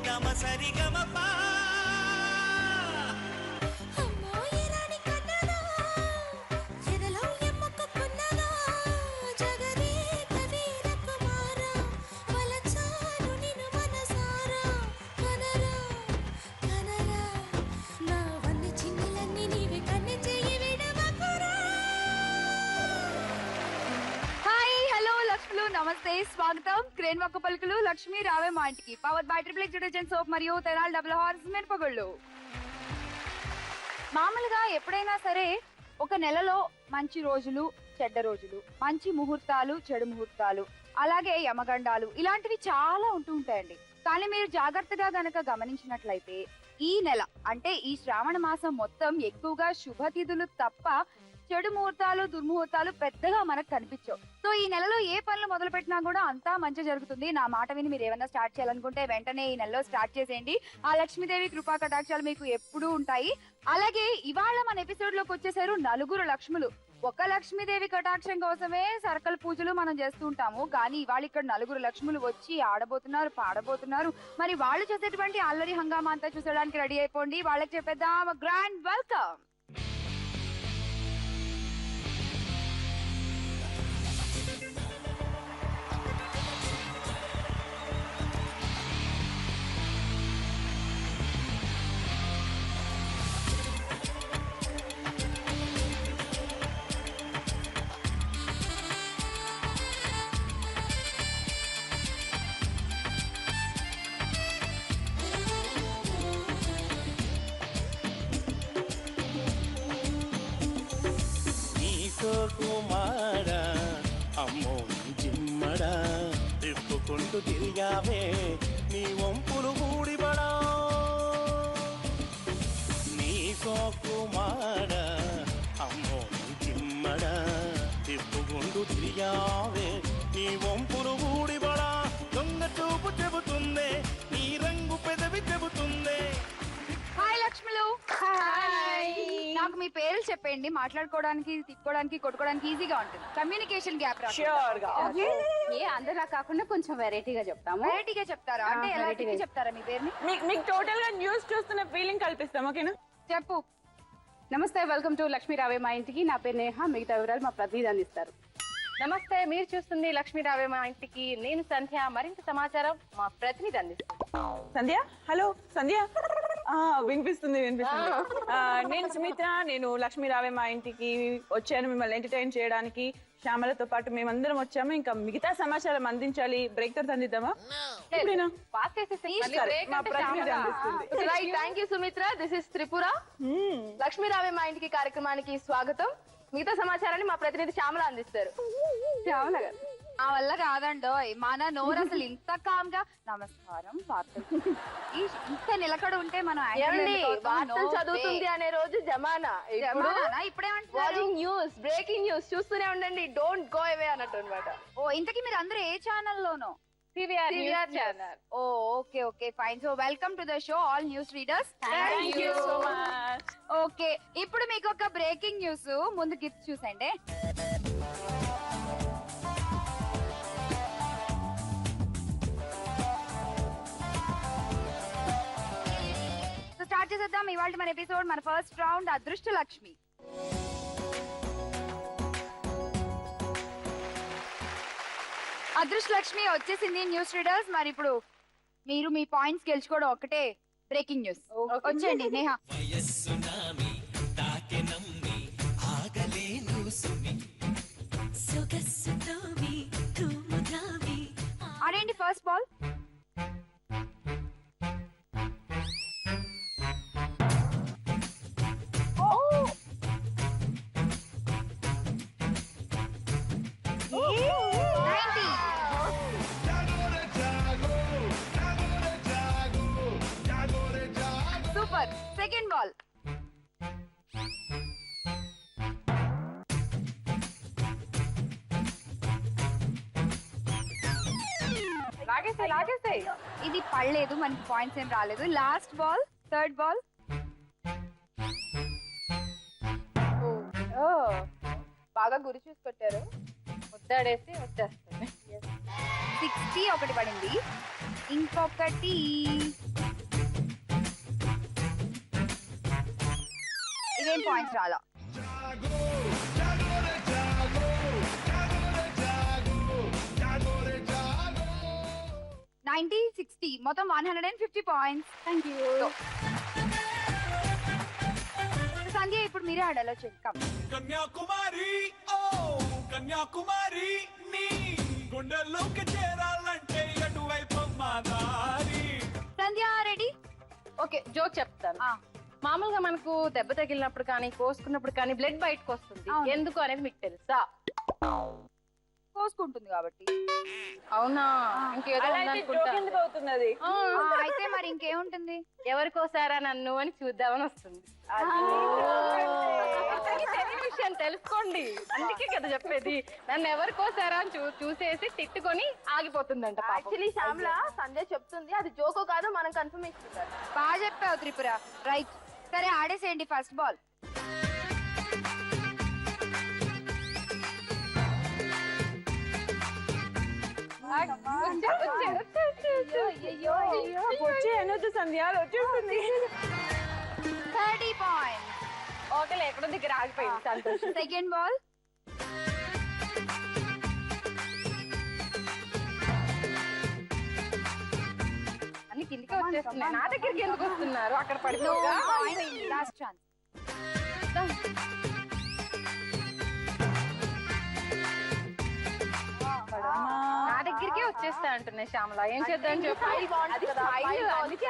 గమ సరిగమ పా నమస్తే, స్వాగతం. క్రేన్ మొక్క పలుకులు లక్ష్మీ రావే మా ఇంటికి. Power by triple detergent soap మరియు తెనాల్ డబుల్ హార్స్ మిరపగుళ్ళు. మామూలుగా ఎప్పుడైనా సరే ఒక నెలలో మంచి రోజులు, చెడ్డ రోజులు, మంచి ముహూర్తాలు, చెడు ముహూర్తాలు, అలాగే యమగండాలు ఇలాంటివి చాలా ఉంటూ ఉంటాయండి. కానీ మీరు జాగ్రత్తగా గనక గమనించినట్లయితే ఈ నెల అంటే ఈ శ్రావణ మాసం మొత్తం ఎక్కువగా శుభతిథులు తప్ప చెడు ముహూర్తాలు, దుర్ముహూర్తాలు పెద్దగా మనకు కనిపించవు. సో ఈ నెలలో ఏ పనులు మొదలు పెట్టినా కూడా అంతా మంచి జరుగుతుంది. నా మాట విని మీరు ఏమన్నా స్టార్ట్ చేయాలనుకుంటే వెంటనే ఈ నెలలో స్టార్ట్ చేసేయండి. ఆ లక్ష్మీదేవి కృపా కటాక్షాలు మీకు ఎప్పుడూ ఉంటాయి. అలాగే ఇవాళ మన ఎపిసోడ్ లోకి వచ్చేసారు నలుగురు లక్ష్ములు. ఒక లక్ష్మీదేవి కటాక్షం కోసమే సర్కల పూజలు మనం చేస్తూ ఉంటాము. కానీ ఇవాళ ఇక్కడ నలుగురు లక్ష్ములు వచ్చి ఆడబోతున్నారు, పాడబోతున్నారు. మరి వాళ్ళు చేసేటువంటి అల్లరి హంగామా అంతా చూసడానికి రెడీ అయిపోండి. వాళ్ళకి చెప్పేద్దాం గ్రాండ్ వెల్కమ్. కుమారా అమ్మో జిమ్మడా తిప్పుకుంటూ తిరిగావే నీ వంపులు ఊడిబడా నీకో కుమారా అమ్మో జిమ్మడా తిప్పుకుంటూ తిరిగావే నీ వంపులు ఊడిబడా దొంగ చూపు చెబుతుందే నీ రంగు పెదవి చెబుతుందే. హాయ్ లక్ష్ములు. హాయ్. నాకు మీ పేర్లు చెప్పండి, మాట్లాడుకోవడానికి, తిప్పుకోవడానికి, కొట్టుకోవడానికి ఈజీగా ఉంటుంది. కమ్యూనికేషన్ గ్యాప్ రాకుండా అందరిలా కాకుండా కొంచెం వెరైటీగా చెప్తాము. వెరైటీగా చెప్తారా? అంటే ఎలా చెప్తారా మీ పేరుని? మీకు టోటల్ గా న్యూస్ చూస్తున్న ఫీలింగ్ కల్పిస్తాం. ఓకేనా? చెప్పు. నమస్తే, వెల్కమ్ టు లక్ష్మీ రావే మా ఇంటికి. నా పేరు నేహ. మిగతా వివరాలు మా ప్రతినిధి అందిస్తారు. నమస్తే, మీరు చూస్తుంది లక్ష్మీ రావే మా ఇంటికి. నేను సంధ్య. మరింత సమాచారం మా ప్రతినిధి అందిస్తారు. సంధ్య. హలో సంధ్య. వినిపిస్తుంది. నేను సుమిత్ర. నేను లక్ష్మీ రావే మా ఇంటికి వచ్చాను మిమ్మల్ని ఎంటర్టైన్ చేయడానికి. శ్యామలతో పాటు మేమందరం వచ్చాము. ఇంకా మిగతా సమాచారం అందించాలి. బ్రేక్ తర్వాత అందిద్దామా? Thank you Sumitra. This is Tripura. Lakshmi రావే మా ఇంటికి కార్యక్రమానికి స్వాగతం. మిగతా సమాచారాన్ని మా ప్రతినిధి శ్యామల అందిస్తారు. శ్యామల గారు, ఆ వల్ల కాదండో మన నోరు అసలు ఇంత కామ్ గా నమస్కారం వార్తలు ఇంత నిలకడ ఉంటే మనం వార్తలు చదువుతుంది అనే రోజు జమానా. ఇప్పుడేమంటారు? న్యూస్, బ్రేకింగ్ న్యూస్ చూస్తూనే ఉండండి. డోంట్ గో అవే అన్నట్టు అనమాట. ఓ ఇంతకీ మీరు అందరూ ఏ ఛానల్లోనో? TVR channel. ఓ okay okay fine. So welcome to the show all news readers. Thank you so much. Okay, ఇప్పుడు మీకు ఒక బ్రేకింగ్ న్యూస్. ముందు గిఫ్ట్ చూసండి. స్టార్ట్ చేసేద్దాం ఇవాళ మన ఎపిసోడ్. మన ఫస్ట్ రౌండ్ అదృష్ట లక్ష్మి. అదృష్ట లక్ష్మి వచ్చేసింది న్యూస్ రీడర్స్. మరి ఇప్పుడు మీరు మీ పాయింట్స్ గెలుచుకోవడం ఒకటే బ్రేకింగ్ న్యూస్. వచ్చేయండి నేహ. అదేంటి first ball? Super. Second ball. లాగేస్తాయి. ఇది పడలేదు, మనకి పాయింట్స్ ఏం రాలేదు. Last ball, third ball. బాగా గురి చూసి కొట్టారు. ముద్దాడేసి వచ్చేస్తుంది. 60 ఒకటి పడింది. ఇంకొకటి అగైన్ పాయింట్స్ రాలా. 90-60 మొత్తం 150 పాయింట్స్. Thank you. సంధ్య ఇప్పుడు మీరే ఆడాలో చెక్. కన్యాకుమారి ఓ కన్యాకుమారి నీ గుండెల్లోకి చేరాలంటే ఎటువైపు మాదారి. సంధ్య రెడీ? ఓకే, జోక్ చెప్తాను. మామూలుగా మనకు దెబ్బ తగిలినప్పుడు కానీ కోసుకున్నప్పుడు కానీ బ్లడ్ బయటకు వస్తుంది. అవును. ఎందుకు అనేది మీకు తెలుసా? కోసుకుంటుంది కాబట్టి. అవునా? ఇంకేదో అవుతున్నది. అయితే మరి ఇంకేముంటుంది? ఎవరు కోసారా నన్ను అని చూద్దామని వస్తుంది. తెలియని విషయం తెలుసుకోండి, అందుకే కదా చెప్పేది. నన్ను ఎవరు కోసారా అని చూసేసి తిట్టుకొని ఆగిపోతుందంట. యాక్చువల్లీ శ్యామల సంధ్య చెప్తుంది అది జోకో కాదు, మనం కన్ఫర్మేషన్ ఇస్తారు. బాగా చెప్పావు త్రిపుర. రైట్, సరే ఆడేసేయండి ఫస్ట్ బాల్. అనొద్దు సంధ్య, వచ్చేస్తుంది. 30 పాయింట్స్. ఓకే, ఎక్కడో దగ్గర ఆగిపోయింది. సంతోషం. Second ball. అన్ని కిందికి వచ్చేస్తున్నాయి, నా దగ్గరికి ఎందుకు వస్తున్నారు? అక్కడ పడిపోగా. Last chance. నా దగ్గరికే వచ్చేస్తా అంటున్నాయి శ్యామల. ఏం చేద్దాం చెప్పు. అంటే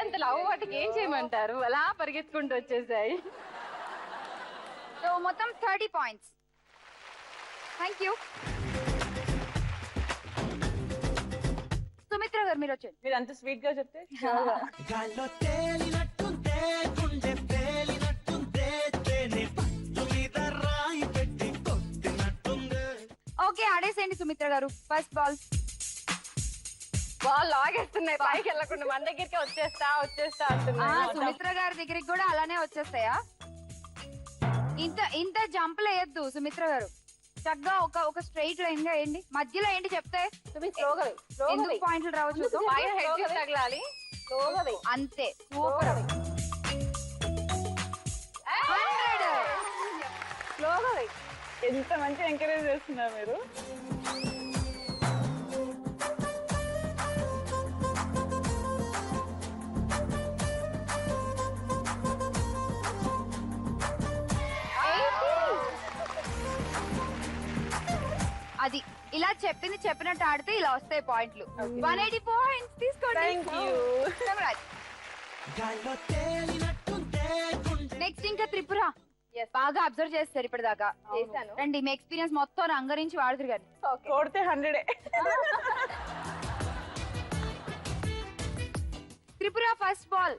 అంత లవ్ వాటికి ఏం చేయమంటారు? అలా పరిగెత్తుకుంటూ వచ్చేసాయి. సో మొత్తం 30 పాయింట్స్. Thank you. సుమిత్ర గారు మీరు వచ్చేయండి. మీరు అంత స్వీట్ గా చెప్తే గాల్లో తేలినట్టుందే గుండె తేలినట్టుందే తేనె పట్టు మీద రాయి పెట్టి కొట్టినట్టుందే. ఓకే, ఆడేసేయండి సుమిత్ర గారు. First ball. వాళ్ళు లాగేస్తున్నాయి, పైకి వెళ్ళకుండా మన దగ్గరికి వచ్చేస్తా అంటున్నాయి. సుమిత్ర గారి దగ్గరికి కూడా అలానే వచ్చేస్తాయా? ఇంత జంపులు వేయద్దు సుమిత్ర గారు. చక్కగా ఒక స్ట్రైట్ లైన్ గా వేయండి. మధ్యలో ఏంటి చెప్తే ఎందుకు పాయింట్లు రావచ్చు? పైన హెడ్ తగలాలి. అంతే, సూపర్. 100. ఎంత మంచి ఎంకరేజ్ చేస్తున్నారు మీరు. అది ఇలా చెప్పినట్టు ఆడితే ఇలా వస్తాయి పాయింట్లు. 180 పాయింట్స్ తీసుకోండి. గాల్లో తేలినట్టుందే గుండె. నెక్స్ట్ ఇంకా త్రిపుర. బాగా అబ్జర్వ్ చేస్తారు ఇప్పటిదాకా. చేశాను. రండి, మీ ఎక్స్పీరియన్స్ మొత్తం రంగరించి వాడుతురు కానీ. కొడితే 100. Tripura first ball.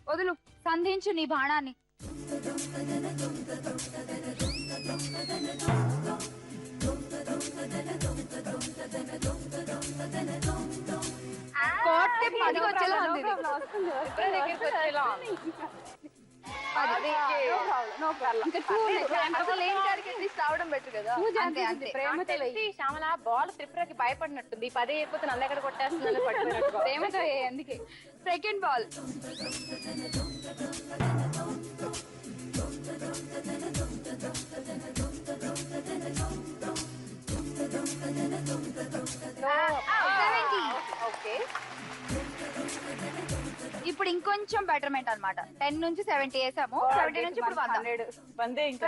వదులు, సంధించు నీ బాణాన్ని. కొడితే 10 వచ్చేలా ఉంది ఇది. దగ్గరికి వచ్చేలా. రావడం బెటర్ కదా. శ్యామల బాల్ త్రిపురకి భయపడినట్టుంది. 10 అయిపోతే నన్ను ఎక్కడ కొట్టేస్తుందని పడిపోయినట్టు. ప్రేమతో అందుకే. Second ball. ఇప్పుడు ఇంకొంచెం బెటర్మెంట్ అన్నమాట. 10 నుంచి 70 వేసాము. 70 నుంచి ఇప్పుడు 100. 100 ఇంకా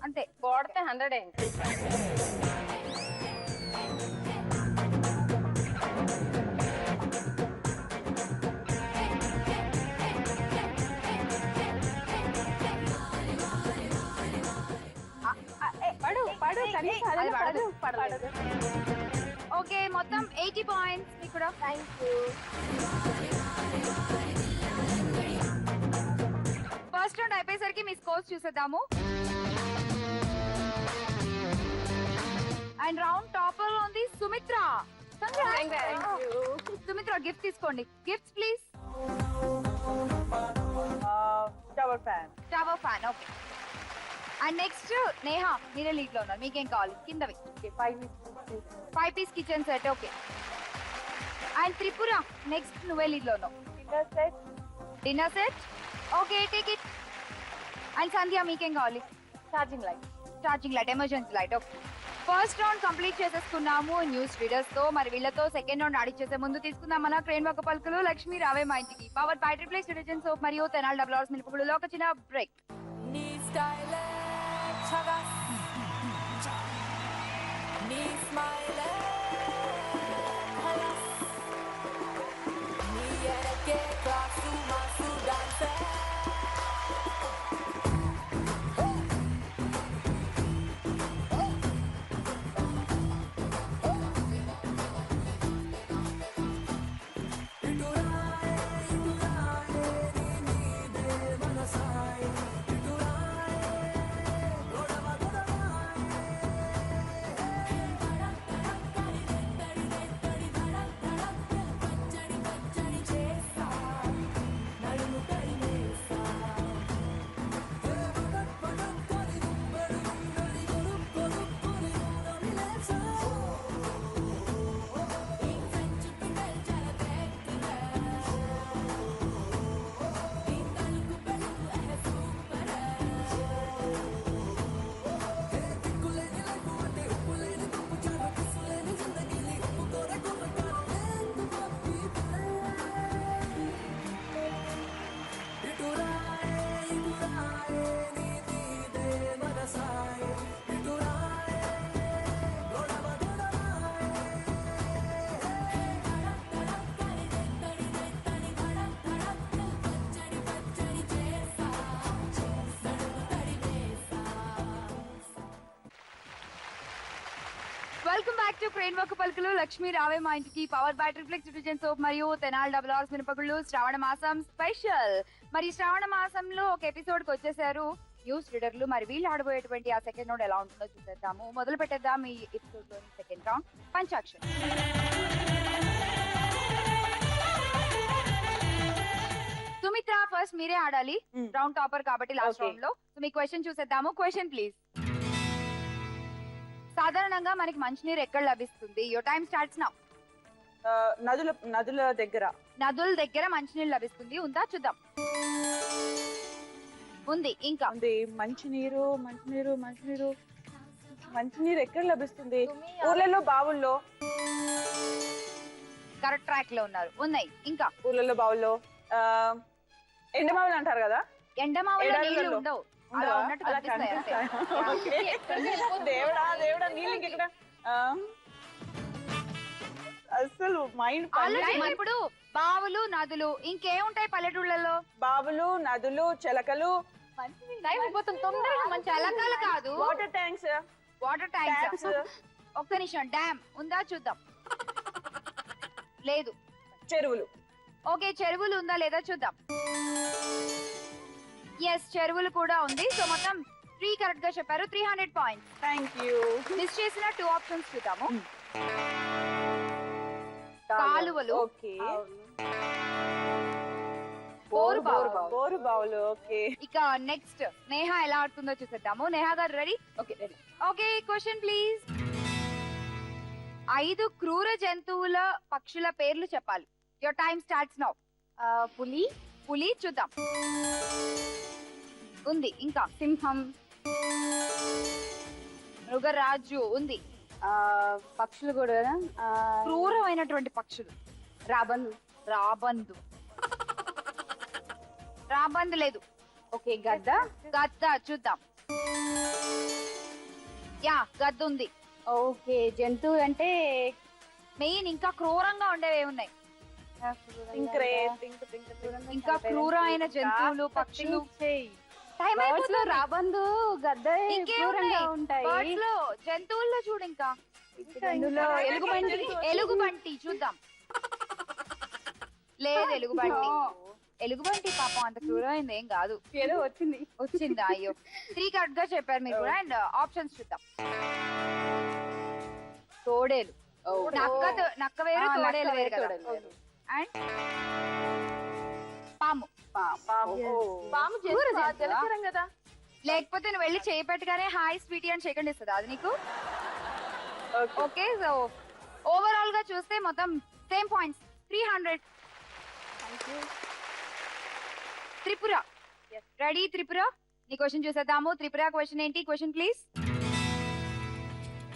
అంతే. కొడితే 100 ఏంటి? ఓకే, మొత్తం 80 పాయింట్స్ మీకు కూడా. Thank you. ఫస్ట్ రౌండ్ అయిపోయేసరికి మీ స్కోర్స్ చూసేద్దాము. అండ్ రౌండ్ టాపర్ ఉంది సుమిత్ర. సుమిత్ర గిఫ్ట్ తీసుకోండి. Gifts please. Tower fan. Okay. And next Neha, మీరే లీడ్ లో ఉన్నారు. మీకేం కావాలి? కిందవి 5 piece kitchen set. Okay. And Tripura next నువ్వే లీడ్ లో ఉన్నావు. Dinner set. Okay, take it. And Sandhya మీకేం కావాలి? Charging light. Charging light, emergency light. Okay, first round complete చేసేసుకున్నాము న్యూస్ రీడర్స్ తో. మరి వీళ్ళతో సెకండ్ రౌండ్ ఆడిచ్చేసే ముందు తీసుకుందాం మన క్రేన్ ఒక పలుకులు లక్ష్మీ రావే మా ఇంటికి power by triplex detergent soap మరియు తెనాలి డబుల్ ఆర్స్ మిల్పుడులో ఒక చిన్న బ్రేక్. నీ స్టైల్ చగస్ నీ స్మైల్ ఖలాస్ నీ ఎరకే class mass dance welcome back to crane ఒక పలుకులు లక్ష్మీ రావే మా ఇంటికి power by triplex detergent soap మరియు తెనాలి డబుల్ ఆర్స్ మినపగుళ్ళు శ్రావణ మాసం స్పెషల్. మరి శ్రావణ మాసంలో ఒక ఎపిసోడ్ కి వచ్చేసారు న్యూస్ రీడర్లు. మరి వీళ్ళు ఆడబోయేటువంటి ఆ సెకండ్ రౌండ్ ఎలా ఉంటుందో చూసేద్దాము. మొదలు పెట్టేద్దాం ఈ ఎపిసోడ్ లోని సెకండ్ రౌండ్ పంచాక్షరం. సుమిత్ర ఫస్ట్ మీరే ఆడాలి, రౌండ్ టాపర్ కాబట్టి లాస్ట్ రౌండ్ లో. సో మీ క్వశ్చన్ చూసేద్దాము. Question please. సాధారణంగా మనకి మంచినీరు ఎక్కడ లభిస్తుంది? Your time starts now. నదుల దగ్గర. నదుల దగ్గర మంచినీరు లభిస్తుంది. ఉందా చూద్దాం. ఉంది. ఇంకా ఉంది. మంచినీరు ఎక్కడ లభిస్తుంది? ఊర్లలో, బావుల్లో. కరెక్ట్ ట్రాక్ లో ఉన్నారు. ఉన్నాయి. ఇంకా ఊర్లలో, బావుల్లో. ఎండమావులు అంటారు కదా. ఎండమావులో నీళ్లు ఉండవు. అలా ఉన్నట్టు కనిపిస్తాయి అంతే. దేవుడా నీళ్ళు ఇంకెక్కడ? అసలు మైండ్. ఇప్పుడు బావులు, నదులు, ఇంకేముంటాయి పల్లెటూళ్ళలో? బావులు, నదులు, చెలకలు. టైం అయిపోతుంది తొందరగా. మంచి చెలకలు కాదు, వాటర్ ట్యాంక్స్. Water tanks. ఒక్క నిమిషం. డ్యామ్ ఉందా చూద్దాం. లేదు. చెరువులు. ఓకే, చెరువులు ఉందా లేదా చూద్దాం. ఎస్, చెరువులు కూడా ఉంది. సో మొత్తం 3 కరెక్ట్ గా చెప్పారు. 300 పాయింట్స్. Thank you. మిస్ చేసిన 2 ఆప్షన్స్ చూద్దాము. కాలువలు, బోరు బావులు. ఓకే, ఇక నెక్స్ట్ నేహ ఎలా ఆడుతుందో చూసేద్దాము. నేహ గారు ready? Okay ready. Okay, question please. 5 క్రూర జంతువుల పక్షుల పేర్లు చెప్పాలి. Your time starts now. పులి చూద్దాం. ఉంది. ఇంకా సింహం, మృగరాజు ఉంది. పక్షులు కూడా కదా. క్రూరమైనటువంటి పక్షులు. రాబందు లేదు. ఓకే, గద్ద చూద్దాం. యా, గద్ద ఉంది. ఓకే, జంతువు అంటే మెయిన్ ఇంకా క్రూరంగా ఉండేవి ఏమున్నాయి? ఇంకా క్రూరమైన జంతువులు, పక్షులు. టైం అయిపోతుంది. రాబందు, గద్ద ఉంటాయి. బర్డ్స్ లో, జంతువుల్లో చూడు. ఇంకా ఎలుగుబంటి చూద్దాం. లేదు, ఎలుగుబంటి పాపం అంత క్రూరమైంది ఏం కాదు. ఏదో వచ్చిందా? అయ్యో, 3 కరెక్ట్ గా చెప్పారు మీరు కూడా. అండ్ ఆప్షన్స్ చూద్దాం. తోడేలు. నక్క వేరు, తోడేలు వేరు కదా. అండ్ పాము. జలచరం కదా. లేకపోతే నువ్వు వెళ్ళి చేయి పెట్టగానే హాయ్ స్వీటీ అని సెకండ్ ఇస్తుంది అది నీకు. ఓకే, సో ఓవరాల్ గా చూస్తే మొత్తం same points 300. Tripura ready? Tripura ఈ క్వశ్చన్ చూసేద్దాము. త్రిపుర క్వశ్చన్ ఏంటి? Question please.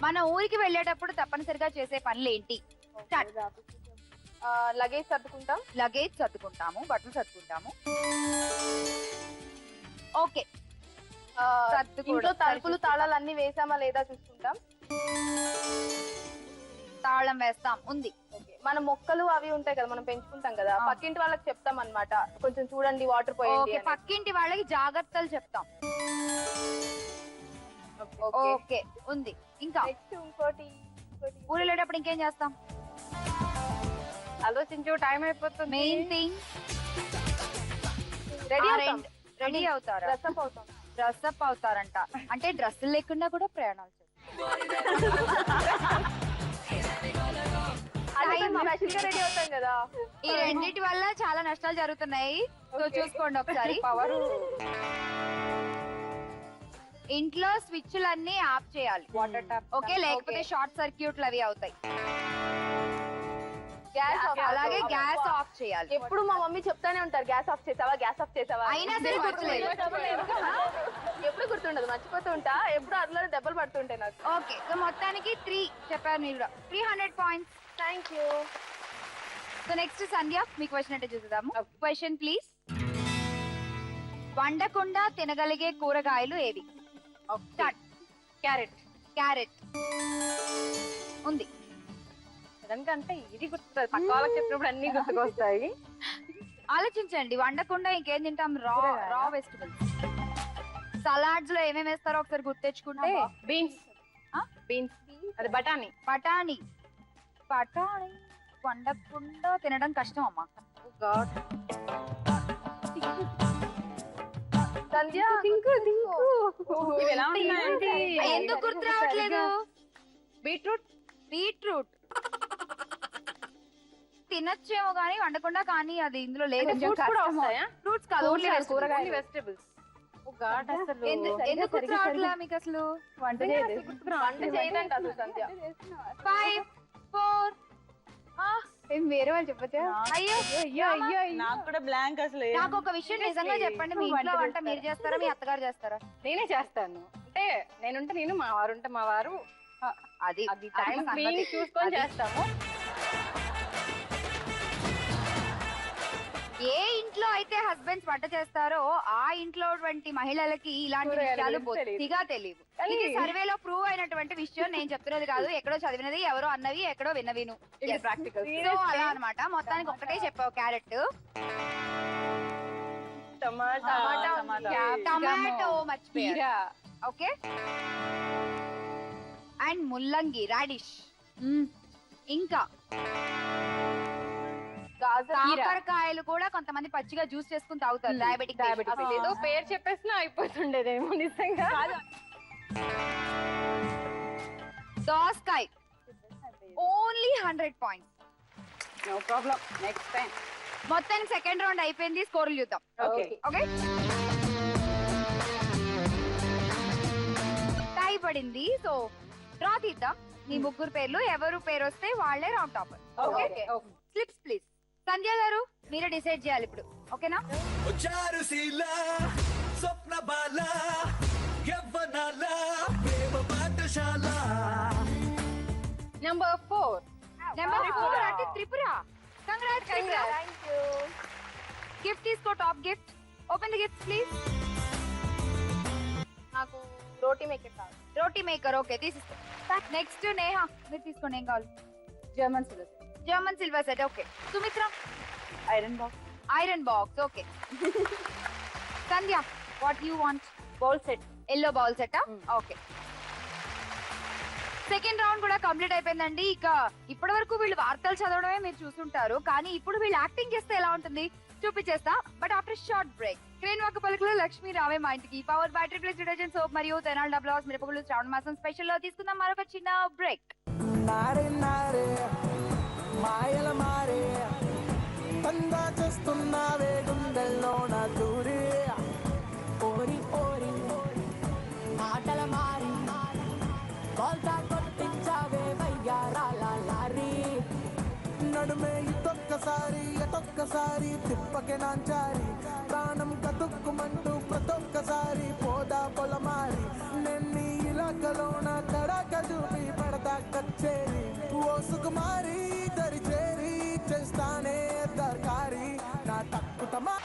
మన ఊరికి వెళ్ళేటప్పుడు తప్పనిసరిగా చేసే పనులు ఏంటి? స్టార్ట్. లగేజ్ సర్దుకుంటాం. లగేజ్ సర్దుకుంటాము, బట్టలు సర్దుకుంటాము. ఓకే. ఇంట్లో తలుపులు తాళాలు అన్ని వేసామా లేదా చూసుకుంటాం. తాళం వేస్తాం. ఉంది. మన మొక్కలు అవి ఉంటాయి కదా, మనం పెంచుకుంటాం కదా, పక్కింటి వాళ్ళకి చెప్తాం అన్నమాట, కొంచెం చూడండి వాటర్ పోయింది. పక్కింటి వాళ్ళకి జాగ్రత్తలు చెప్తాం. ఓకే, ఉంది. ఇంకా ఇంకోటి ఊరు వెళ్ళేటప్పుడు ఇంకేం చేస్తాం? ఆలోచించు, టైం అయిపోతుంది. మెయిన్ థింగ్ రెడీ అవుతారా? డ్రెస్అప్ అవుతాం. డ్రెస్అప్ అవుతారంట. అంటే డ్రెస్సులు లేకుండా కూడా ప్రయాణాలు రెడీ అవుతాం కదా. ఈ రెండింటి వల్ల చాలా నష్టాలు జరుగుతున్నాయి. సో చూసుకోండి ఒకసారి. ఇంట్లో స్విచ్లన్నీ ఆఫ్ చేయాలి. Water tap. ఓకే, లేకపోతే షార్ట్ సర్క్యూట్లు అవి అవుతాయి. అలాగే గ్యాస్ ఆఫ్ చేయాలి. ఎప్పుడు మా మమ్మీ చెప్తానే ఉంటారు, గ్యాస్ ఆఫ్ చేసావా, గ్యాస్ ఆఫ్ చేసావా. అయినా సరే గుర్తులేదు. ఎప్పుడు గుర్తుండదు, మర్చిపోతూ ఉంటా. ఎప్పుడు అందులోనే దెబ్బలు పడుతుంటాయి నాకు. ఓకే, సో మొత్తానికి 3 చెప్పారు మీరు. 300 points. Thank you. So next Sandhya, me question అంటే చూద్దాము. Question please. వండకుండా తినగలిగే కూరగాయలు ఏవి? స్టార్ట్. క్యారెట్. క్యారెట్ ఉంది. అంటే ఇది గుర్తుంది, పక్క వాళ్ళకి చెప్పినప్పుడు అన్ని గుర్తుకొస్తాయి. ఆలోచించండి. వండకుండా ఇంకేం తింటాం? రా వెజిటబుల్స్. సలాడ్స్ లో ఏమేమి వేస్తారో ఒకసారి గుర్తెచ్చుకుంటే. బీన్స్. బీన్స్, అది బఠానీ. బఠానీ. బఠానీ వండకుండా తినడం కష్టం అమ్మా. ఎందుకు గుర్తు రావట్లేదు? బీట్రూట్. బీట్రూట్ తినొచ్చేమో గానీ వండకుండా. కానీ అది ఇందులో లేదు. ఫ్రూట్స్ కాదు, కూరగాయలు, వెజిటబుల్స్. ఎందుకు గుర్తు రావట్లే మీకు అసలు? వంట చేయదండి అసలు సంధ్య. 5 4. వేరే వాళ్ళు చెప్పచ్చా? అయ్యో, నాకు కూడా బ్లాంక్ అసలు. నాకు ఒక విషయం నిజంగా చెప్పండి. మీ ఇంట్లో వంట మీరు చేస్తారా, మీ అత్తగారు చేస్తారా? నేనే చేస్తాను. అంటే నేనుంటే నేను, మా వారు ఉంటే మా వారు. అది టైం చూసుకొని చేస్తాము. ఏ ఇంట్లో అయితే హస్బెండ్స్ వంట చేస్తారో ఆ ఇంట్లో మహిళలకి ఇలాంటి విషయాలు బొత్తిగా తెలియవు. ఇది సర్వేలో ప్రూవ్ అయినటువంటి విషయం. నేను చెప్తున్నది కాదు, ఎక్కడో చదివినది, ఎవరో అన్నవి, ఎక్కడో విన్నవిను. ప్రాక్టికల్. సో అలా అన్నమాట. మొత్తానికి ఒకటే చెప్పావు. క్యారెట్, టమాటో మర్చిపోయా. ఓకే. అండ్ ముల్లంగి, రాడిష్. ఇంకా కాకరకాయలు కూడా కొంతమంది పచ్చిగా జ్యూస్ చేసుకుని తాగుతారు. డయాబెటిక్. ఏదో పేరు చెప్పేసినా అయిపోతుండేదేమో నిజంగా. దోసకాయ. Only 100 points. No problem. Next time. మొత్తానికి సెకండ్ రౌండ్ అయిపోయింది. స్కోర్లు చూద్దాం. ఓకే. టై పడింది. సో డ్రా తీద్దాం. మీ ముగ్గురు పేర్లు, ఎవరు పేరు వస్తే వాళ్ళే round topper. Okay. Slips please. Sandhya గారు మీరే డిసైడ్ చేయాలి ఇప్పుడు. ఓకేనా? చారుశీల స్వప్న బాల యవ్వనాల ప్రేమ పాఠశాల. నెంబర్ 4. నెంబర్ 4 అంటే త్రిపుర. కంగ్రాట్స్ త్రిపుర. గిఫ్ట్ తీసుకో. Top gift. Open the gift please. నాకు రోటీ మేకర్ కావాలి. రోటీ మేకర్. ఓకే, తీసుకో. నెక్స్ట్ నేహా, మీరు తీసుకోండి. ఏం కావాలి? German silver set. Okay. Sumitra, iron box. Iron box. Okay. Sandhya, what you want? Bowl set. Yellow bowl set. Okay. Second round కూడా complete అయిపోయిందండి. ఇక ఇప్పటి వరకు వీళ్ళు వార్తలు చదవడమే మీరు చూసుంటారు, కానీ ఇప్పుడు వీళ్ళు యాక్టింగ్ చేస్తే ఎలా ఉంటుంది చూపించేస్తా. But after short break. Crane వాక పలుకులో లక్ష్మీ రావే మా ఇంటికి power battery plus detergent soap మరియు తెనాలి డబుల్ హౌస్ మిరపగుళ్ళు శ్రావణ మాసం స్పెషల్ లో తీసుకుందాం మరొక చిన్న బ్రేక్. మాయల మారే తందా చేస్తున్నావే గుండెల్లో నా దూరి ఓరి ఓరి మాటల మారి కోల్తా కొట్టించావే వయ్యారాల లారీ నడుమే ఇటొక్కసారి ఎటొక్కసారి తిప్పకే నాంచారి ప్రాణం కతుక్కుమంటూ ప్రతొక్కసారి పో చేరి ఓ సుకుమారి దరి చేరి చేస్తానే దర్కారి నా తక్కుతమా.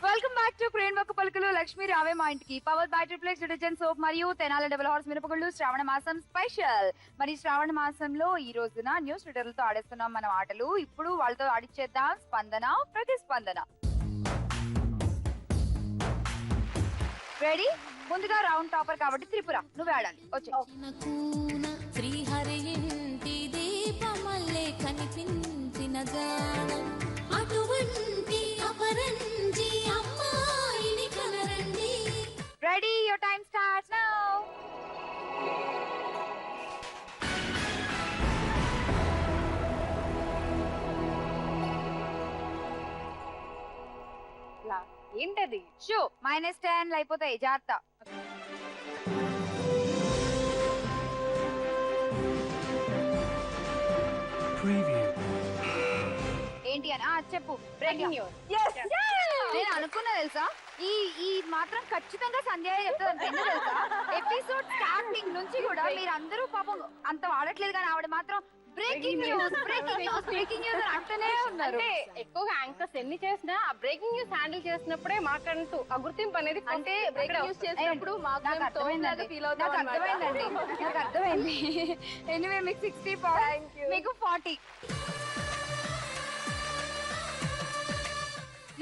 వెల్కమ్ బ్యాక్ టు ప్రేమ పలుకులు లక్ష్మీ రావే మా ఇంటికి. Power by triplex detergent soap మరియు తెనాలి డబుల్ హార్స్ మిరపగుళ్ళు శ్రావణ మాసం స్పెషల్. మరి శ్రావణ మాసంలో ఈ రోజున న్యూస్ రీడర్లతో ఆడేస్తున్నాం మనం ఆటలు. ఇప్పుడు వాళ్ళతో ఆడిచ్చేద్దాం స్పందన ప్రతిస్పందన. రెడీ? ముందుగా రౌండ్ టాపర్ కాబట్టి త్రిపుర నువ్వే ఆడాలి. వచ్చే శ్రీహరి ఇంటి దీపమల్లే కనిపించిన గానం అటువంటి అపరంజి అమ్మాయిని కనరండి. Ready? Your time starts now. ఏంటది? షూ -10 అయిపోతాయి జాగ్రత్త. ఏంటి అని చెప్పు. Breaking news. నేను అనుకున్నా తెలుసా ఈ ఈ మాత్రం ఖచ్చితంగా సంధ్య చెప్తుంది. ఎందుకు తెలుసా ఎపిసోడ్ స్టార్టింగ్ నుంచి కూడా మీరు అందరూ పాపం అంత వాడట్లేదు కానీ ఆవిడ మాత్రం breaking news breaking news breaking news అంటూనే ఉన్నారు. అంటే ఎక్కువగా యాంకర్స్ ఎన్ని చేసినా ఆ బ్రేకింగ్ న్యూస్ హ్యాండిల్ చేసినప్పుడే మాకంటూ ఆ గుర్తింపు అనేది అంటే బ్రేకింగ్ న్యూస్ చేసినప్పుడు నాకు అర్థమైంది. ఎనీవే మీకు 60 పాయింట్స్, మీకు 40.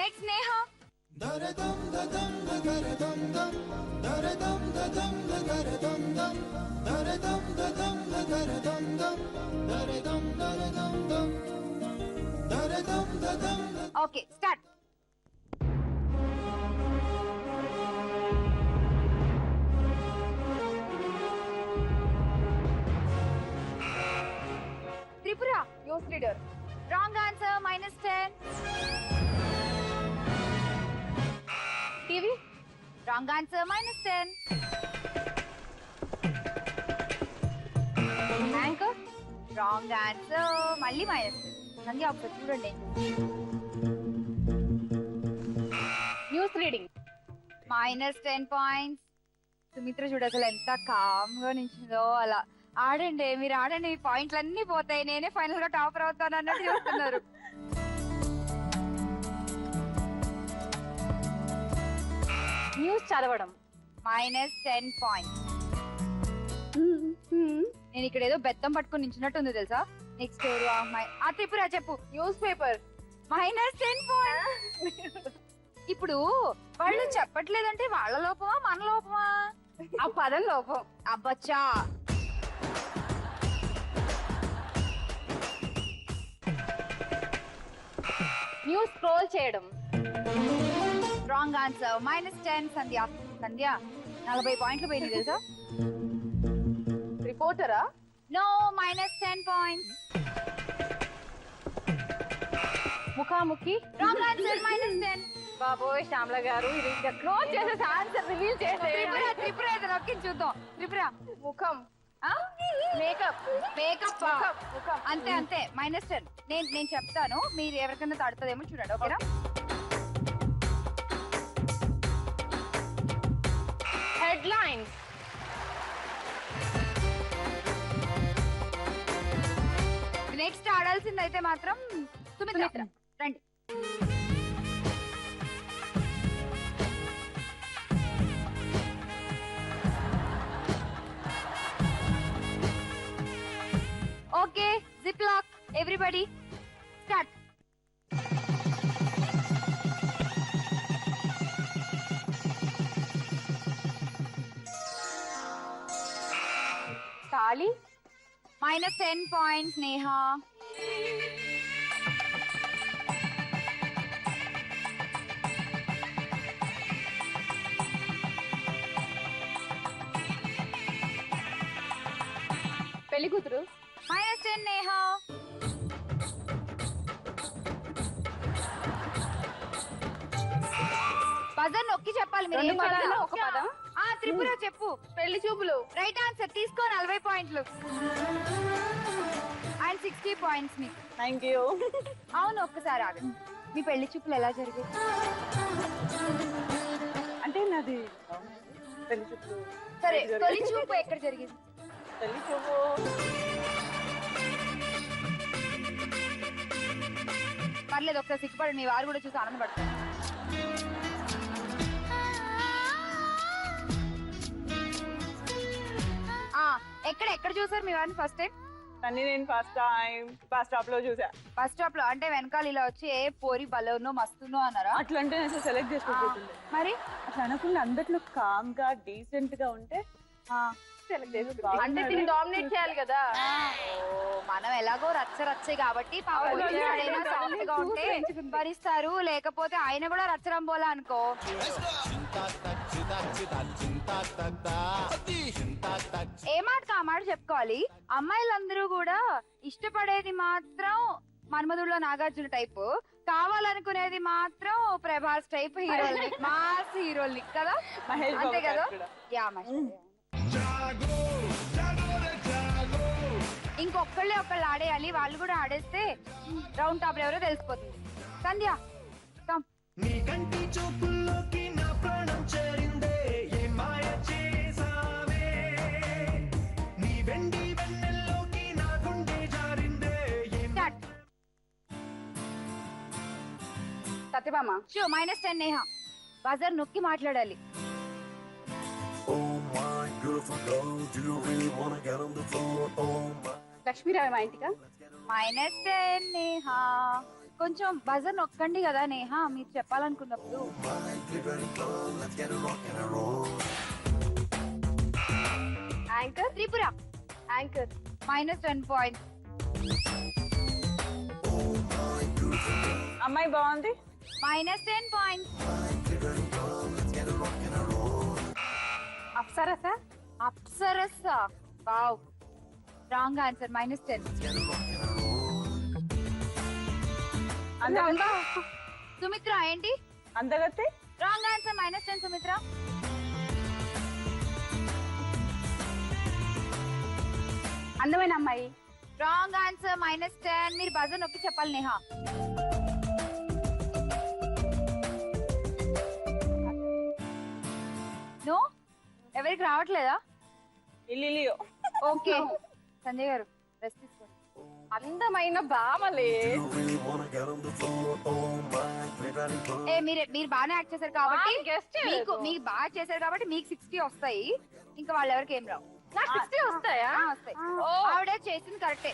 Next Neha. Okay start. Tripura news reader. Wrong answer -10. TV wrong answer -10. Anchor wrong answer మళ్ళీ -10. సంధ్య ఒకసారి చూడండి. News reading -10 points. సుమిత్ర చూడ అసలు ఎంత కామ్ గా నించిందో. అలా ఆడండి, మీరు ఆడండి, మీ పాయింట్లు అన్ని పోతాయి, నేనే ఫైనల్ గా టాపర్ అవుతాను అన్నట్టు చూస్తున్నారు. న్యూస్ చదవడం -10 పాయింట్స్. నేను ఇక్కడ ఏదో బెత్తం పట్టుకుని నించున్నట్టు ఉంది తెలుసా. నెక్స్ట్ ఎవరు ఆ అమ్మాయి? త్రిపుర చెప్పు. News paper. -10 పాయింట్స్. ఇప్పుడు వాళ్ళు చెప్పట్లేదంటే వాళ్ళ లోపమా మన లోపమా? ఆ పదం లోపం. అబ్బచ్చా. న్యూస్ స్క్రోల్ చేయడం రాంగ్ ఆన్సర్ -10. సంధ్య 40 పాయింట్లు పోయింది తెలుసా. రిపోర్టరా? No -10 points. ముఖాముఖి రాంగ్ ఆన్సర్ -10. బాబోయ్ శ్యామల గారు ఇది క్లోజ్ చేసేసి ఆన్సర్ రివీల్ చేసే. త్రిపుర అయితే నొక్కి చూద్దాం. త్రిపుర ముఖం. మేకప్ ముఖం అంతే అంతే -10. నేను చెప్తాను, మీరు ఎవరికైనా తడుతుందేమో చూడండి. ఓకేనా? హెడ్లైన్స్ నెక్స్ట్ ఆడాల్సింది అయితే మాత్రం సుమిత్ర. రండి. Okay zip lock everybody start. తాళి -10 పాయింట్స్. నేహా పెళ్లి కూతురు -10. నేహా పదం నొక్కి చెప్పాలి మీరు. రెండు ఏం పదాలు, చెప్పాలో. ఒక పదం. త్రిపుర చెప్పు. పెళ్లి చూపులు. Right answer. తీసుకో 40 పాయింట్లు అండ్ 60 పాయింట్స్ మీకు. Thank you. అవును ఒక్కసారి ఆగండి. మీ పెళ్లి చూపులు ఎలా జరిగాయి? అంటే నాది పెళ్లి చూపులు సరే తొలి చూపు ఎక్కడ జరిగింది? తల్లి పువ్వు. పర్లేదు ఒకసారి సిగ్గుపడి మీ వారు కూడా చూసి ఆనందపడతారు. ఎక్కడ చూసారు మీ వారిని ఫస్ట్ టైం? తన్ని నేను ఫస్ట్ టైం బస్ స్టాప్ లో చూసా. బస్ స్టాప్ లో అంటే వెనకాల ఇలా వచ్చి ఏ పోరి బలవునో మస్తునో అన్నారా? అట్లా అంటే నేను సెలెక్ట్ చేసుకోబోతుంది. మరి అట్లా అనకుండా అందట్లో కామ్ గా డీసెంట్ గా ఉంటే సెలెక్ట్ చేసుకుంటా. అంటే దీన్ని డామినేట్ చేయాలి కదా. మనం ఎలాగో రచ్చే కాబట్టి సాఫ్ట్ గా ఉంటే భరిస్తారు, లేకపోతే ఆయన కూడా రచ్చరం పోలా అనుకో. ఏ మాట కా మాట చెప్పుకోవాలి. అమ్మాయిలందరూ కూడా ఇష్టపడేది మాత్రం మన్మధుడిలో నాగార్జున టైప్, కావాలనుకునేది మాత్రం ప్రభాస్ టైప్ హీరోల్ని, మాస్ హీరోల్ని కదా, అంతే కదా? యా ఇంకొకళ్ళే ఒకళ్ళు ఆడేయాలి, వాళ్ళు కూడా ఆడేస్తే రౌండ్ టాప్ ఎవరో తెలిసిపోతుంది. సంధ్య నీ కంటి చూపుల్లోకి నా ప్రాణం చేరిందే, ఏ మాయ చేసావే, నీ వెండి వెన్నెల్లోకి నా గుండె జారిందే. సత్యభామ -10 నేహ. బజర్ నొక్కి మాట్లాడాలి. లక్ష్మీరావు మా ఇంటికా? -10 నేహ. కొంచెం బజర్ నొక్కండి కదా నేహ, మీరు చెప్పాలనుకున్నప్పుడు. Anchor Tripura anchor -10 points. అమ్మాయి బాగుంది. -10 పాయింట్స్. అప్సరస అప్సరస వావ్, రాంగ్ ఆన్సర్. -10. సుమిత్ర ఏంటి? అందగతే రాంగ్ ఆన్సర్. -10 సుమిత్ర. అందమైన అమ్మాయి రాంగ్ ఆన్సర్. -10. మీరు బజర్ నొక్కి చెప్పాలి నేహ. నో, ఎవరికి రావట్లేదా? ఇల్లిలియో. ఓకే సంజయ్ గారు రెస్ట్ తీసుకోండి. అందమైన భామలే. మీరు బాగానే యాక్ట్ చేశారు కాబట్టి మీకు బాగా చేశారు కాబట్టి మీకు 60 వస్తాయి, ఇంకా వాళ్ళు ఎవరికి ఏం రావు. నాకు 60 వస్తాయా? వస్తాయి. ఆవిడ చేసింది కరెక్టే.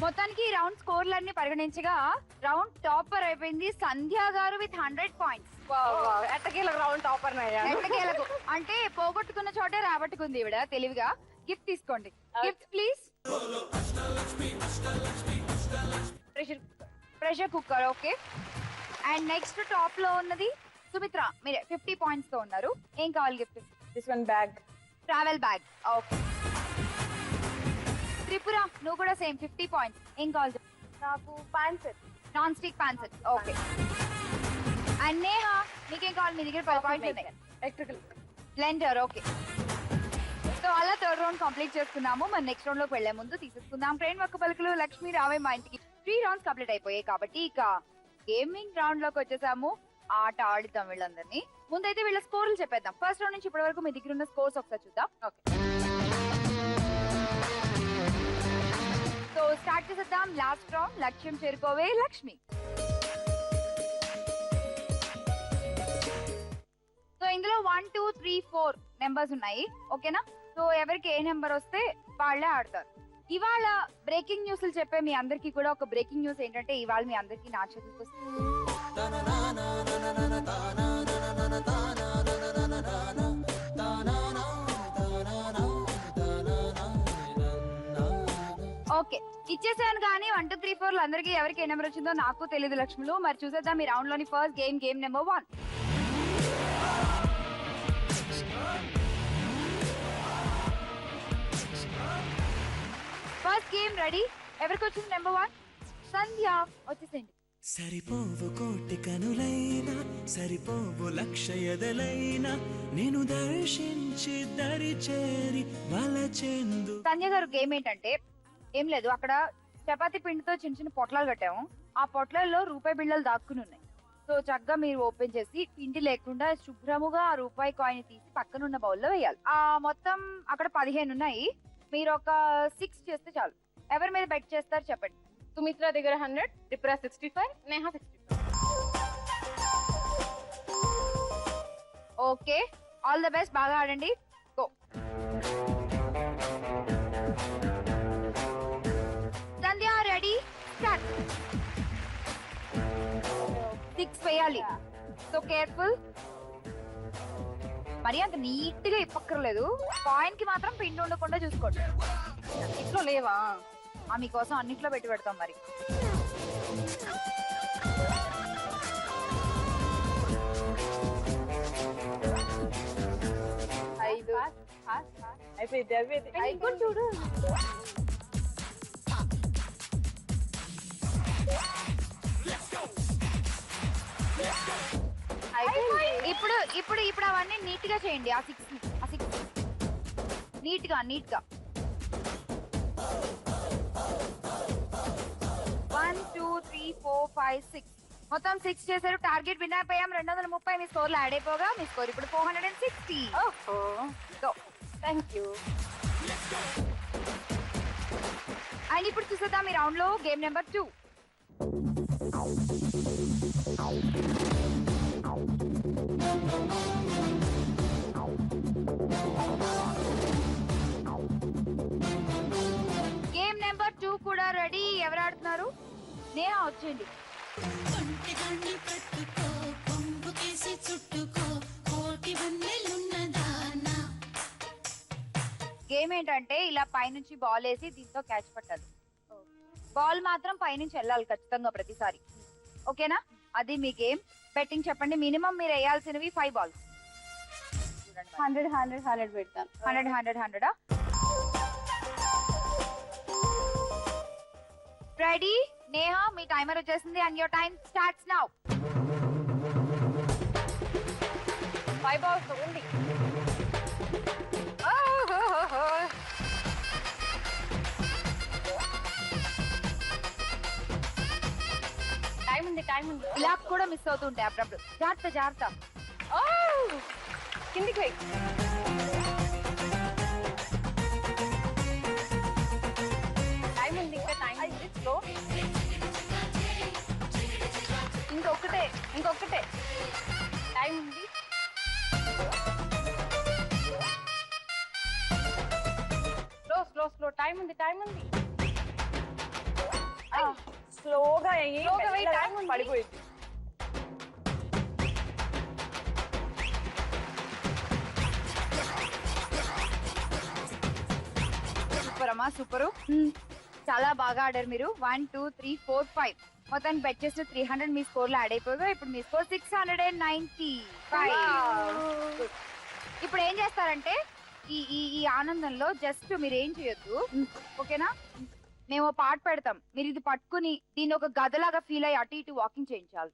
మొత్తానికి ఈ రౌండ్ స్కోర్లన్నీ పరిగణించగా రౌండ్ టాపర్ అయిపోయింది సంధ్య గారు విత్ 100 పాయింట్స్. ఎట్టకేలకు రౌండ్ టాపర్ ఎట్టకేలకు అంటే పోగొట్టుకున్న చోటే రాబట్టుకుంది ఈవిడ తెలివిగా. గిఫ్ట్ తీసుకోండి. Gift please. Pressure cooker. Okay. And next top లో ఉన్నది సుమిత్ర, మీరే 50 పాయింట్స్ తో ఉన్నారు. ఏం కావాలి gift? This one bag, travel bag. Okay. Tripura నువ్వు కూడా సేమ్ 50 పాయింట్స్. ఏం కావాలి? నాకు pan set, non stick pan set. Okay. And Neha నీకేం కావాలి? మీ దగ్గర 5 పాయింట్స్ ఉన్నాయి. Electrical blender. ఓకే. సో అలా థర్డ్ రౌండ్ కంప్లీట్ చేసుకున్నాము. మరి నెక్స్ట్ రౌండ్ లోకి వెళ్లే ముందు తీసేసుకుందాం ట్రైన్ ఒక్క పలుకులు లక్ష్మీ రావే మా ఇంటికి. 3 రౌండ్స్ కంప్లీట్ అయిపోయాయి కాబట్టి ఇక గేమింగ్ రౌండ్ లోకి వచ్చేసాము. ఆట ఆడిద్దాం వీళ్ళందరినీ. ముందైతే వీళ్ళ స్కోర్లు చెప్పేద్దాం. ఫస్ట్ రౌండ్ నుంచి ఇప్పటి వరకు మీ దగ్గర ఉన్న స్కోర్స్ ఒకసారి చూద్దాం. ఓకే, సో స్టార్ట్ చేసేద్దాం. లాస్ట్ రౌండ్ లక్ష్యం చేరుకోవే లక్ష్మి. సో ఇందులో 1, 2, 3, 4 నెంబర్స్ ఉన్నాయి. ఓకేనా? సో ఎవరికి ఏ నెంబర్ వస్తే వాళ్ళే ఆడతారు. ఇవాళ బ్రేకింగ్ న్యూస్లు చెప్పే మీ అందరికీ కూడా ఒక బ్రేకింగ్ న్యూస్ ఏంటంటే ఇవాళ మీ అందరికీ నా చేతికి ఓకే ఇచ్చేసాను. కానీ 1, 2, 3, 4 అందరికి ఎవరికి ఏ నెంబర్ వచ్చిందో నాకు తెలియదు లక్ష్ములు. మరి చూసేద్దాం ఈ రౌండ్ లోని first game number 1. First game ready? ఎవరికి వచ్చింది నెంబర్ 1? సంధ్య వచ్చేసేయండి. సరిపోవు కోటి కనులైనా సరిపోవు లక్ష ఎదలైనా నేను దర్శించి దరి చేరి వలచెందు. సంధ్య గారు గేమ్ ఏంటంటే ఏం లేదు, అక్కడ చపాతీ పిండితో చిన్న చిన్న పొట్లాలు కట్టాము. ఆ పొట్లాల్లో రూపాయి బిళ్ళలు దాక్కుని ఉన్నాయి. సో చక్కగా మీరు ఓపెన్ చేసి పిండి లేకుండా శుభ్రముగా ఆ రూపాయి కాయిన్ తీసి పక్కనున్న బౌల్లో వేయాలి. మొత్తం అక్కడ 15 ఉన్నాయి. మీరు ఒక 6 చేస్తే చాలు. ఎవరి మీద బెట్ చేస్తారు చెప్పండి. సుమిత్ర దగ్గర 100, రిప్రా 65, Neha 65. Okay, all the best, బాగా ఆడండి. గో. సంధ్య రెడీ, స్టార్ట్. 6 వేయాలి. So careful. మరి అంత నీట్ గా ఇప్పక్కర్లేదు. కాయిన్ కి మాత్రం పిండి ఉండకుండా చూసుకోండి. ఇంట్లో లేవా? మీకోసం అన్నిట్లో పెట్టి పెడతాం మరి. అయిపోయింది. చూడు. ఇప్పుడు ఇప్పుడు ఇప్పుడు అవన్నీ నీట్ గా చేయండి. ఆ 6 నీట్ గా 1 2 3 4 5 6 మొత్తం 6 చేశారు. టార్గెట్ విన్ అయిపోయాం. 230 మీ స్కోర్ లో యాడ్ అయిపోగా మీ స్కోర్ ఇప్పుడు 460. Thank you. అండ్ ఇప్పుడు చూసేద్దాం ఈ రౌండ్ లో గేమ్ నెంబర్ 2. గేమ్ నెంబర్ 2 కూడా రెడీ. ఎవరు ఆడుతున్నారు? నేహా వచ్చేయండి. గేమ్ ఏంటంటే ఇలా పైనుంచి బాల్ వేసి దీంతో క్యాచ్ పట్టాలి. బాల్ మాత్రం పైనుంచి వెళ్ళాలి ఖచ్చితంగా ప్రతిసారి. ఓకేనా? అది మీ గేమ్. బెట్టింగ్ చెప్పండి. మినిమం మీరు వేయాల్సినవి 5 బాల్స్. 100 పెడతాను. 100. రెడీ నేహా, మీ టైమర్ వచ్చేసింది and your time starts now. 5 balls ఉంది. టైం ఉంది. ఇలా కూడా మిస్ అవుతుంటాయి అప్పుడప్పుడు. జాగ్రత్త. కిందికి వెయ్యి. టైం ఉంది. స్లో. ఇంకొకటే టైం ఉంది. స్లో. టైం ఉంది. స్లోగా టైం ఉంది. పడిపోయింది. సూపరు. చాలా బాగా ఆడారు మీరు. 1 2 3 4 5 మొత్తాన్ని బెట్ చేస్తే 300 మీ స్కోర్ లో యాడ్ అయిపోగా ఇప్పుడు మీ స్కోర్ 695. ఇప్పుడు ఏం చేస్తారంటే ఈ ఆనందంలో జస్ట్ మీరు ఏం చేయొద్దు. ఓకేనా? మేము పాట పెడతాం. మీరు ఇది పట్టుకుని దీన్ని ఒక గదలాగా ఫీల్ అయ్యి అటు ఇటు వాకింగ్ చేయించాలి.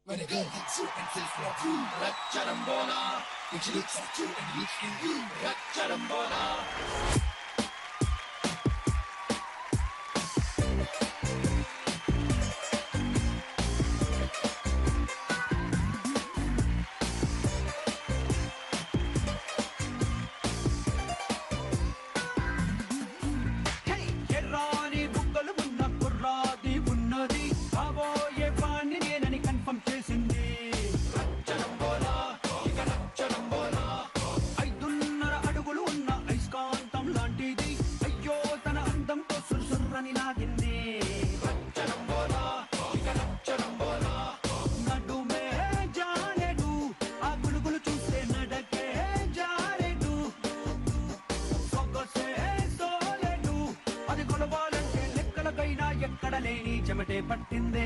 చెమటే పట్టిందే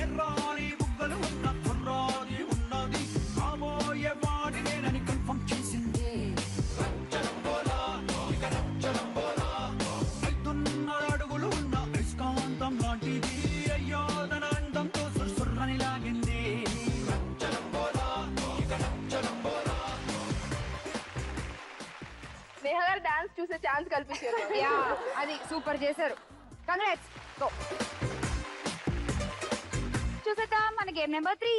ఎర్రాని బుగ్గలు ఉన్న కుర్రాది ఉన్నది కాబోయే వాడి నేనని కన్ఫర్మ్ చేసింది. 5.5 అడుగులు ఉన్న అయస్కాంతం లాంటిది అయ్యో తన అందంతో సుర్సుర్రని లాగింది. నేహా గారు డాన్స్ చూసే ఛాన్స్ కల్పించారు. అది సూపర్ చేశారు. కంగ్రాట్స్. గో. చూసేద్దాం మన గేమ్ నెంబర్ 3.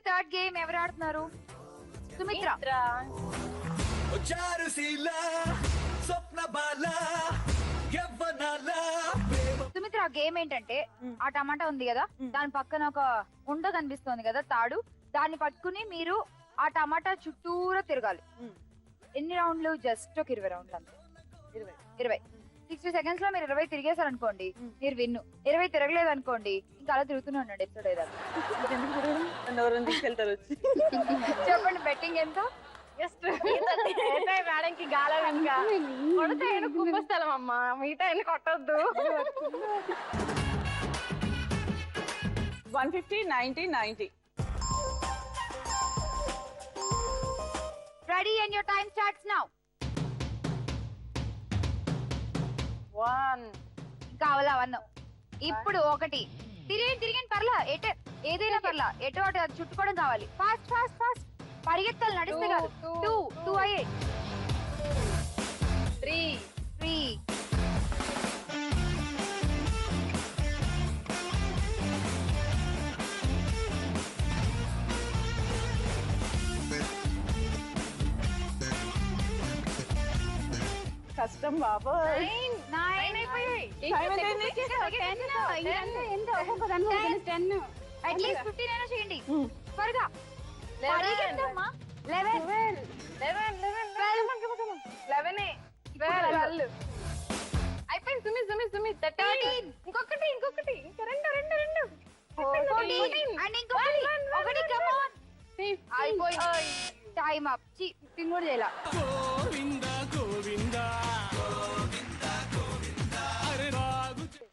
థర్డ్ గేమ్ ఎవరు ఆడుతున్నారు? సుమిత్ర. చారుశీల స్వప్న బాల యవ్వనాల సుమిత్ర గేమ్ ఏంటంటే ఆ టమాటా ఉంది కదా, దాని పక్కన ఒక ఉండ కనిపిస్తుంది కదా తాడు, దాన్ని పట్టుకుని మీరు ఆ టమాటా చుట్టూరా తిరగాలి. ఎన్ని రౌండ్లు? జస్ట్ ఒక 20 రౌండ్లు అంతే. 20 60 సెకండ్స్ లో మీరు 20 తిరిగేశారు అనుకోండి, మీరు విన్ను. 20 తిరగలేదు అనుకోండి, ఇంకా అలా తిరుగుతూనే ఉండండి ఎపిసోడ్ ఏదో. తీసుకెళ్తారు వచ్చి. చెప్పండి బెట్టింగ్ ఎంత? మేడంకి గాలం ఇంకా కొడితే కుంభస్థలం అమ్మా, మిగతా ఎన్ని కొట్టొద్దు. 150, 90, 90. Ready and your time starts now. 1. ఇంకా అవలా 1. ఇప్పుడు 1 తిరిగి పర్లా, ఏదైనా పర్లా, ఎటు అటు అది చుట్టుకోవడం కావాలి. ఫాస్ట్ ఫాస్ట్ ఫాస్ట్ పరిగెత్తాలి, నడిస్తే కాదు. 2 అయ్యే. 3. కష్టం బాబా. 9 అయిపోయాయి. అట్లీస్ట్ 15 అయినా చేయండి త్వరగా. 11. 12. అయిపోయింది. సుమి 13. ఇంకొకటి ఇంకా 2. 14 అండ్ ఇంకొకటి. come on. అయిపోయింది. Time up. 15 కూడా చేయాల. గోవింద గోవింద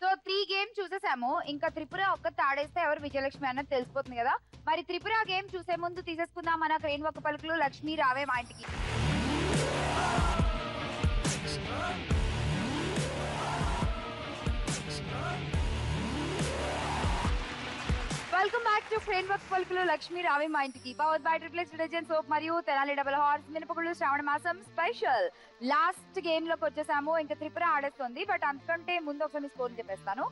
సో 3 గేమ్ చూసేసాము. ఇంకా త్రిపుర ఒక్క తాడేస్తే ఎవరు విజయలక్ష్మి అన్నది తెలిసిపోతుంది కదా. మరి త్రిపుర గేమ్ చూసే ముందు తీసేసుకుందాం మన క్రెయిన్ ఒక్క పలుకులు లక్ష్మి రావే మా ఇంటికి. వెల్కమ్ బ్యాక్ టు క్రెయిన్ ఒక్క పలుకులు లక్ష్మి రావే మా ఇంటికి. Powered by triplex detergent soap మరియు తెనాలి డబుల్ హార్స్ మినపగుళ్ళు శ్రావణ మాసం స్పెషల్. లాస్ట్ గేమ్ లోకి వచ్చేసాము. ఇంకా త్రిపుర ఆడేస్తుంది. బట్ అంతకంటే ముందు ఒకసారి మీ స్కోర్ చెప్పేస్తాను.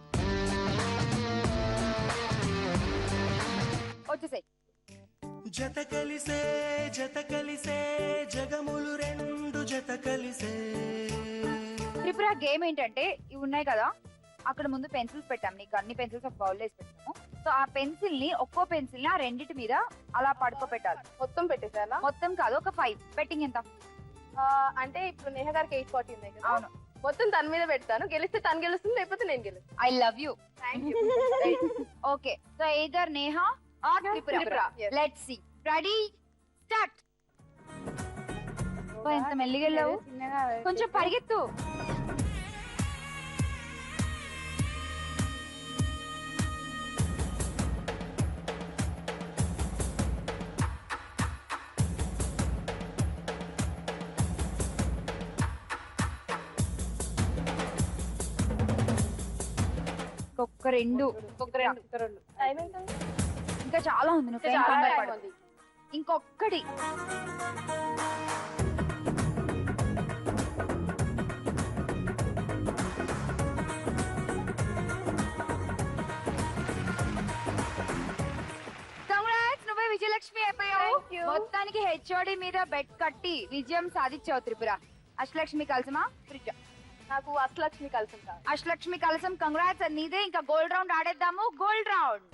వచ్చేసాయి. జత కలిసే జగములు రెండు జత కలిసే. త్రిపుర గేమ్ ఏంటంటే ఇవి ఉన్నాయి కదా, అక్కడ ముందు పెన్సిల్స్ పెట్టాము. నీకు అన్ని పెన్సిల్స్ ఒక బౌల్ వేసి పెట్టాము. సో ఆ పెన్సిల్ ని ఒక్కో పెన్సిల్ ని ఆ రెండిటి మీద అలా పడుకోబెట్టాలి. మొత్తం పెట్టేసారా? మొత్తం కాదు, ఒక 5. బెట్టింగ్ ఎంత? అంటే ఇప్పుడు నేహ గారికి 840 ఉన్నాయి కదా. అవును. మొత్తం తన మీద పెడతాను. గెలిస్తే తను గెలుస్తుంది, లేకపోతే నేను గెలుస్తాను. I love you. Thank you. Okay, so either Neha or Tripura. Let's see. Ready start. ఎంత మెల్లిగా వెళ్ళావు, కొంచెం పరిగెత్తు. ఒక్క 2. టైం ఎంత? ఇంకా చాలా ఉంది. నువ్వు చాలా కంగారు టైం పడకు. ఉంది. ఇంకొక్కటి. కంగ్రాట్స్, నువ్వే విజయలక్ష్మి అయిపోయావు. మొత్తానికి హెచ్ఓడి మీద బెట్ కట్టి విజయం సాధించావు త్రిపుర. అష్టలక్ష్మి కలసమా? నాకు అష్టలక్ష్మి కలిసి ఉంటాను. అష్టలక్ష్మి కలసం. కంగ్రాట్స్, నీదే. ఇంకా గోల్డ్ రౌండ్ ఆడేద్దాము. Gold round.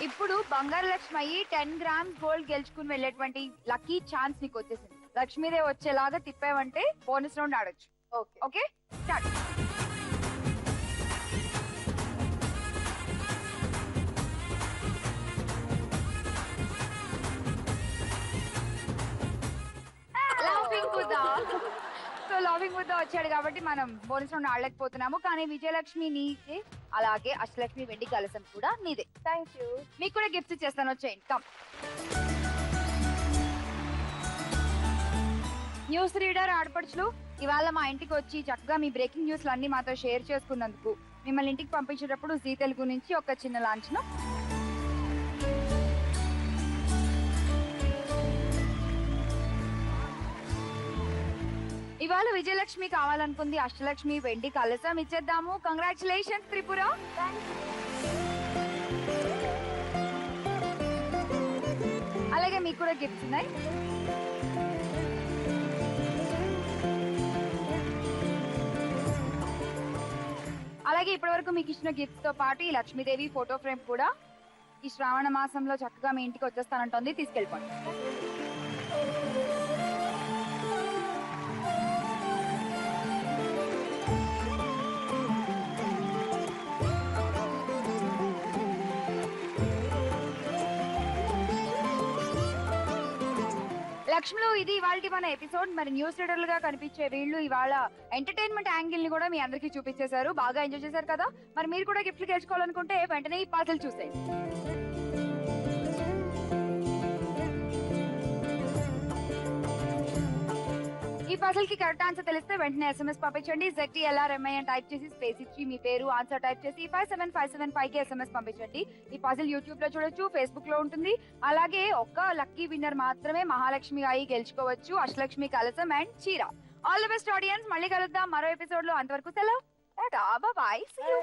ఇప్పుడు బంగారు లక్ష్మి అయ్యి 10 గ్రామ్స్ గోల్డ్ గెలుచుకుని వెళ్ళేటువంటి లక్కీ ఛాన్స్ నీకు వచ్చేసింది. లక్ష్మీదేవి వచ్చేలాగా తిప్పావంటే బోనస్ రౌండ్ ఆడొచ్చు. Okay start. So laughing Buddha వచ్చాడు కాబట్టి మనం బోనస్ రౌండ్ ఆడలేకపోతున్నాము. కానీ విజయలక్ష్మి నీదే, అలాగే అష్టలక్ష్మి వెండి కలసం కూడా నీదే. Thank you. మీకు కూడా గిఫ్ట్స్ ఇచ్చేస్తాను, వచ్చేయండి. కమ్. న్యూస్ రీడర్ ఆడపడుచులు, ఇవాళ మా ఇంటికి వచ్చి చక్కగా మీ బ్రేకింగ్ న్యూస్లు అన్ని మాతో షేర్ చేసుకున్నందుకు మిమ్మల్ని ఇంటికి పంపించేటప్పుడు జీ తెలుగు నుంచి ఒక చిన్న లాంఛనం. ఇవాళ విజయలక్ష్మి కావాలనుకుంది అష్టలక్ష్మి వెండి కలసం ఇచ్చేద్దాము. కంగ్రాచులేషన్స్ త్రిపుర. అలాగే మీకు కూడా గిఫ్ట్స్ ఉన్నాయి. అలాగే ఇప్పటివరకు మీకు ఇచ్చిన గిఫ్ట్స్ తో పాటు ఈ లక్ష్మీదేవి ఫోటో ఫ్రేమ్ కూడా ఈ శ్రావణ మాసంలో చక్కగా మీ ఇంటికి వచ్చేస్తానంటుంది. తీసుకెళ్ళిపోండి. లక్ష్మిలో ఇది ఇవాళ మన ఎపిసోడ్. మరి న్యూస్ రీడర్లుగా కనిపించే వీళ్ళు ఇవాళ ఎంటర్టైన్మెంట్ యాంగిల్ ని కూడా మీ అందరికీ చూపించేశారు. బాగా ఎంజాయ్ చేశారు కదా. మరి మీరు కూడా గిఫ్ట్లు గెలుచుకోవాలనుకుంటే వెంటనే ఈ పార్సల్ చూసేయండి. ఈ పజిల్ కి కరెక్ట్ ఆన్సర్ తెలిస్తే వెంటనే SMS పంపించండి. ZTLRMI అని టైప్ చేసి స్పేస్ ఇచ్చి మీ పేరు ఆన్సర్ టైప్ చేసి 57575 కి SMS పంపించండి. ఈ పజిల్ యూట్యూబ్ లో చూడొచ్చు, ఫేస్బుక్ లో ఉంటుంది. అలాగే ఒక్క లక్కీ విన్నర్ మాత్రమే మహాలక్ష్మి అయి గెలుచుకోవచ్చు అష్టలక్ష్మి కలసం అండ్ చీర. All the best audience. మళ్ళీ కలుద్దాం మరో ఎపిసోడ్ లో. అంతవరకు సెలవు. Tata, bye bye, see you.